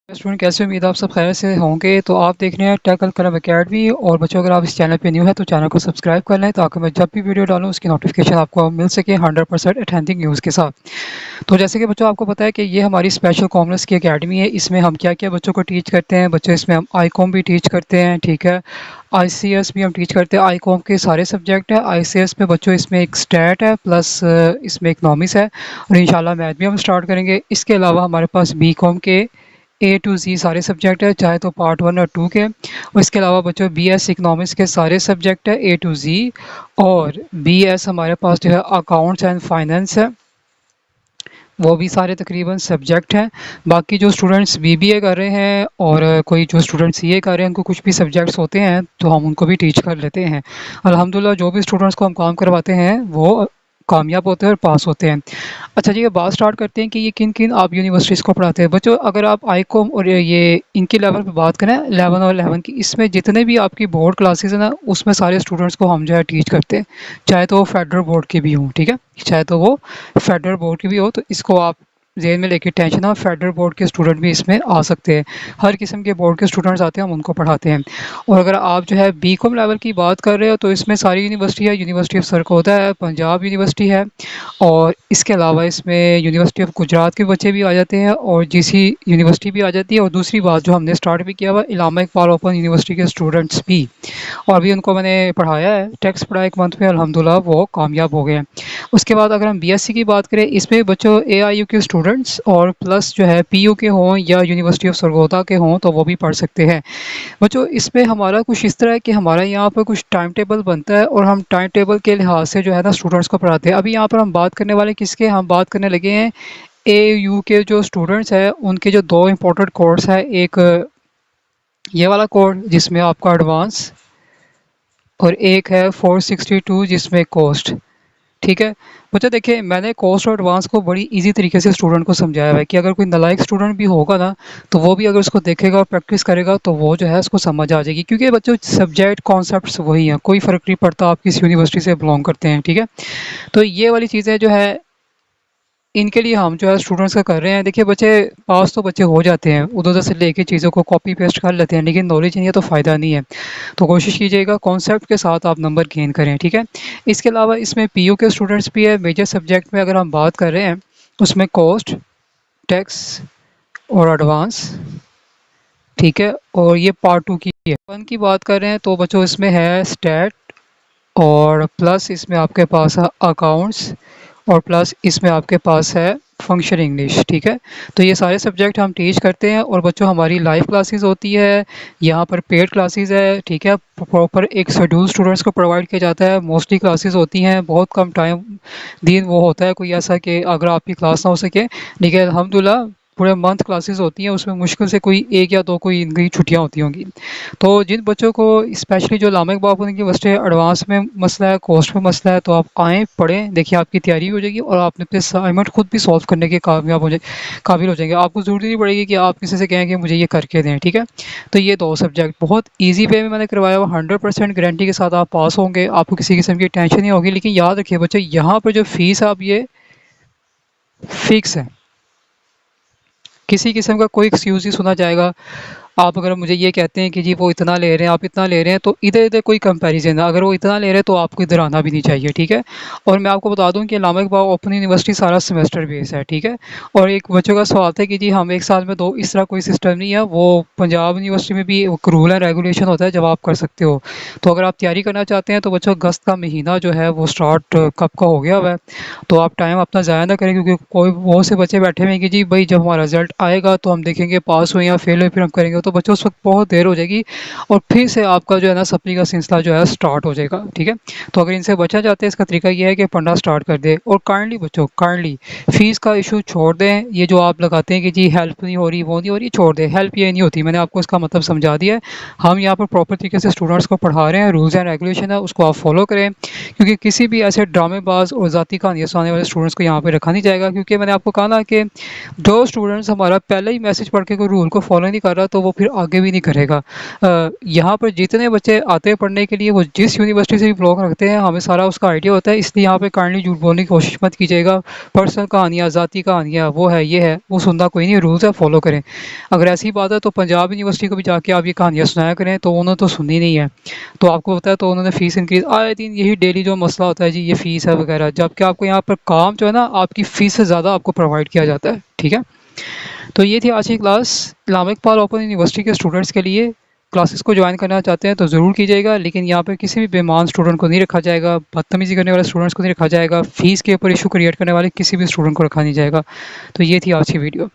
Student कैसे उम्मीद है आप सब खैर से होंगे। तो आप देख रहे हैं टेक कलम एकेडमी। और बच्चों अगर आप इस चैनल पे न्यू है तो चैनल को सब्सक्राइब कर लें ताकि मैं जब भी वीडियो डालूं उसकी नोटिफिकेशन आपको मिल सके 100% अथेंटिक न्यूज़ के साथ। तो जैसे कि बच्चों आपको पता है कि ये हमारी स्पेशल कॉमर्स की एकेडमी है। इसमें हम क्या क्या बच्चों को टीच करते हैं। बच्चों इसमें हम आईकॉम भी टीच करते हैं, ठीक है। आईसीएस भी हम टीच करते हैं। आईकॉम के सारे सब्जेक्ट है। आईसीएस में बच्चों इसमें एक स्टैट है प्लस इसमें इकनॉमिक्स है और इंशाल्लाह मैथ भी हम स्टार्ट करेंगे। इसके अलावा हमारे पास बीकॉम के ए टू ज़ी सारे सब्जेक्ट है, चाहे तो पार्ट 1 और 2 के। और इसके अलावा बच्चों बीएस इकोनॉमिक्स के सारे सब्जेक्ट है ए टू ज़ी। और बीएस हमारे पास जो है अकाउंट्स एंड फाइनेंस है, वो भी सारे तकरीबन सब्जेक्ट हैं। बाकी जो स्टूडेंट्स बीबीए कर रहे हैं और कोई जो स्टूडेंट सीए कर रहे हैं उनको कुछ भी सब्जेक्ट्स होते हैं तो हम उनको भी टीच कर लेते हैं। अल्हम्दुलिल्लाह जो भी स्टूडेंट्स को हम काम करवाते हैं वो कामयाब होते हैं और पास होते हैं। अच्छा जी, अब बात स्टार्ट करते हैं कि ये किन किन आप यूनिवर्सिटीज़ को पढ़ाते हैं। बच्चों अगर आप आईकॉम और ये इनके लेवल पे बात करें 11 और 11 की, इसमें जितने भी आपकी बोर्ड क्लासेस हैं ना उसमें सारे स्टूडेंट्स को हम जो है टीच करते हैं, चाहे तो वो फेडरल बोर्ड के भी हों, ठीक है। चाहे तो वो फेडरल बोर्ड की भी हो, तो इसको आप जेन में लेके टेंशन ना, फेडरल बोर्ड के स्टूडेंट भी इसमें आ सकते हैं। हर किस्म के बोर्ड के स्टूडेंट्स आते हैं, हम उनको पढ़ाते हैं। और अगर आप जो है बीकॉम लेवल की बात कर रहे हो तो इसमें सारी यूनिवर्सिटी है। यूनिवर्सिटी ऑफ सरकोदा है, पंजाब यूनिवर्सिटी है, और इसके अलावा इसमें यूनिवर्सिटी ऑफ गुजरात के बच्चे भी आ जाते हैं और जीसी यूनिवर्सिटी भी आ जाती है। और दूसरी बात जो हमने स्टार्ट भी किया हुआ इलामा इकबाल ओपन यूनिवर्सिटी के स्टूडेंट्स भी, और भी उनको मैंने पढ़ाया है, टेक्स्ट पढ़ा एक मंथ में, अल्हम्दुलिल्लाह वो कामयाब हो गए हैं। उसके बाद अगर हम बीएससी की बात करें, इसमें बच्चों एआईयू के स्टूडेंट्स और प्लस जो है पीयू के हों या यूनिवर्सिटी ऑफ सरगोदा के हों तो वो भी पढ़ सकते हैं। बच्चों इसमें हमारा कुछ इस तरह है कि हमारा यहाँ पर कुछ टाइम टेबल बनता है और हम टाइम टेबल के लिहाज से जो है ना स्टूडेंट्स को पढ़ाते हैं। अभी यहाँ पर हम बात करने वाले किसके, हम बात करने लगे हैं एयू के जो स्टूडेंट्स हैं उनके जो दो इंपॉर्टेंट कोर्स है। एक ये वाला कोर्स जिसमें आपका एडवांस, और एक है 462 जिसमें कोस्ट, ठीक है। बच्चा देखिए मैंने कोस्ट और एडवांस को बड़ी इजी तरीके से स्टूडेंट को समझाया हुआ है कि अगर कोई नालायक स्टूडेंट भी होगा ना तो वो भी अगर उसको देखेगा और प्रैक्टिस करेगा तो वो जो है उसको समझ आ जाएगी, क्योंकि बच्चों सब्जेक्ट कॉन्सेप्ट्स वही हैं, कोई फ़र्क नहीं पड़ता आप किस यूनिवर्सिटी से बिलोंग करते हैं, ठीक है। तो ये वाली चीज़ें जो है इनके लिए हम जो है स्टूडेंट्स का कर रहे हैं। देखिए बच्चे पास तो बच्चे हो जाते हैं, उधर उधर से लेके चीज़ों को कॉपी पेस्ट कर लेते हैं, लेकिन नॉलेज नहीं है तो फ़ायदा नहीं है। तो कोशिश कीजिएगा कॉन्सेप्ट के साथ आप नंबर गेन करें, ठीक है। इसके अलावा इसमें पीयू के स्टूडेंट्स भी है। मेजर सब्जेक्ट में अगर हम बात कर रहे हैं उसमें कोस्ट, टैक्स और एडवांस, ठीक है। और ये पार्ट 2 की है। 1 की बात कर रहे हैं तो बच्चों इसमें है स्टैट, और प्लस इसमें आपके पास है अकाउंट्स, और प्लस इसमें आपके पास है फंक्शन इंग्लिश, ठीक है। तो ये सारे सब्जेक्ट हम टीच करते हैं और बच्चों हमारी लाइव क्लासेस होती है, यहाँ पर पेड क्लासेस है, ठीक है। प्रॉपर एक शेड्यूल स्टूडेंट्स को प्रोवाइड किया जाता है। मोस्टली क्लासेस होती हैं, बहुत कम टाइम दिन वो होता है कोई ऐसा कि अगर आपकी क्लास ना हो सके, लेकिन अल्हम्दुलिल्लाह पूरे मंथ क्लासेस होती हैं, उसमें मुश्किल से कोई एक या दो कोई इनकी छुट्टियाँ होती होंगी। तो जिन बच्चों को स्पेशली जो इलामा इकबाल ओपन यूनिवर्सिटी एडवांस में मसला है, कोस्ट में मसला है, तो आप आएँ पढ़ें, देखिए आपकी तैयारी हो जाएगी और आप अपने असाइनमेंट खुद भी सॉल्व करने के कामयाब हो जाए काबिल हो जाएंगे। आपको ज़रूरत नहीं पड़ेगी कि आप किसी से कहें कि मुझे ये करके दें, ठीक है। तो ये दो सब्जेक्ट बहुत ईजी वे में मैंने करवाया हुआ, 100% गारंटी के साथ आप पास होंगे, आपको किसी किस्म की टेंशन नहीं होगी। लेकिन याद रखिए बच्चे, यहाँ पर जो फीस है आप ये फिक्स है, किसी किस्म का कोई एक्सक्यूज़ नहीं सुना जाएगा। आप अगर मुझे ये कहते हैं कि जी वो इतना ले रहे हैं, आप इतना ले रहे हैं, तो इधर इधर कोई कंपैरिजन है। अगर वो इतना ले रहे हैं तो आपको इधर आना भी नहीं चाहिए, ठीक है। और मैं आपको बता दूं कि इलामा इकबाल ओपन यूनिवर्सिटी सारा सेमेस्टर बेस है, ठीक है। और एक बच्चों का सवाल था कि जी हम एक साल में दो, इस तरह कोई सिस्टम नहीं है। वो पंजाब यूनिवर्सिटी में भी एक रूल एंड रेगुलेशन होता है जब आप कर सकते हो। तो अगर आप तैयारी करना चाहते हैं तो बच्चों अगस्त का महीना जो है वो स्टार्ट कब का हो गया हुआ है, तो आप टाइम अपना ज़ाया ना करें, क्योंकि कोई बहुत से बच्चे बैठे हुए हैं कि जी भाई जब हमारा रिजल्ट आएगा तो हम देखेंगे पास हुए या फेल हुए फिर हम करेंगे, तो बच्चों उस वक्त बहुत देर हो जाएगी और फिर से आपका जो है ना सप्ली का सिलसिला जो है स्टार्ट हो जाएगा, ठीक है। तो अगर इनसे बचा चाहते हैं इसका तरीका ये है कि पढ़ना स्टार्ट कर दे। और काइंडली बच्चों काइंडली फीस का इशू छोड़ दें। ये जो आप लगाते हैं कि जी हेल्प नहीं हो रही, वो नहीं हो रही, छोड़ दें। हेल्प ये नहीं होती, मैंने आपको इसका मतलब समझा दिया है। हम यहाँ पर प्रॉपर तरीके से स्टूडेंट्स को पढ़ा रहे हैं, रूल्स एंड रेगुलेशन है उसको आप फॉलो करें, क्योंकि किसी भी ऐसे ड्रामेबाज और ज़ाती कहानियाँ सुनाने वाले स्टूडेंट्स को यहाँ पे रखा नहीं जाएगा। क्योंकि मैंने आपको कहा ना कि जो स्टूडेंट्स हमारा पहले ही मैसेज पढ़ के कोई रूल को फॉलो नहीं कर रहा तो वो फिर आगे भी नहीं करेगा। यहाँ पर जितने बच्चे आते हैं पढ़ने के लिए वो जिस यूनिवर्सिटी से भी ब्लॉग रखते हैं हमें सारा उसका आइडिया होता है, इसलिए यहाँ पे काइंडली झूठ बोलने की कोशिश मत कीजिएगा। पर्सनल कहानियाँ, ज़ाती कहानियाँ, वो है ये है वो सुनना कोई नहीं, रूल्स है फॉलो करें। अगर ऐसी बात है तो पंजाब यूनिवर्सिटी को भी जाके आप ये कहानियाँ सुनाया करें, तो उन्होंने तो सुनी नहीं है। तो आपको पता है तो उन्होंने फ़ीस इंक्रीज़ आए दिन यही डेली जो मसला होता है जी, ये फ़ीस है वगैरह, जबकि आपको यहाँ पर काम जो है ना आपकी फ़ीस से ज़्यादा आपको प्रोवाइड किया जाता है, ठीक है? तो ये थी आज की class Islamic Iqbal open university के स्टूडेंट्स के लिए। क्लासेस को ज्वाइन करना चाहते हैं तो ज़रूर कीजिएगा, लेकिन यहाँ पे किसी भी बेईमान स्टूडेंट को नहीं रखा जाएगा, बदतमीज़ी करने वाले स्टूडेंट्स को नहीं रखा जाएगा, फ़ीस के ऊपर इशू क्रिएट करने वाले किसी भी स्टूडेंट को रखा नहीं जाएगा। तो ये थी आज की वीडियो।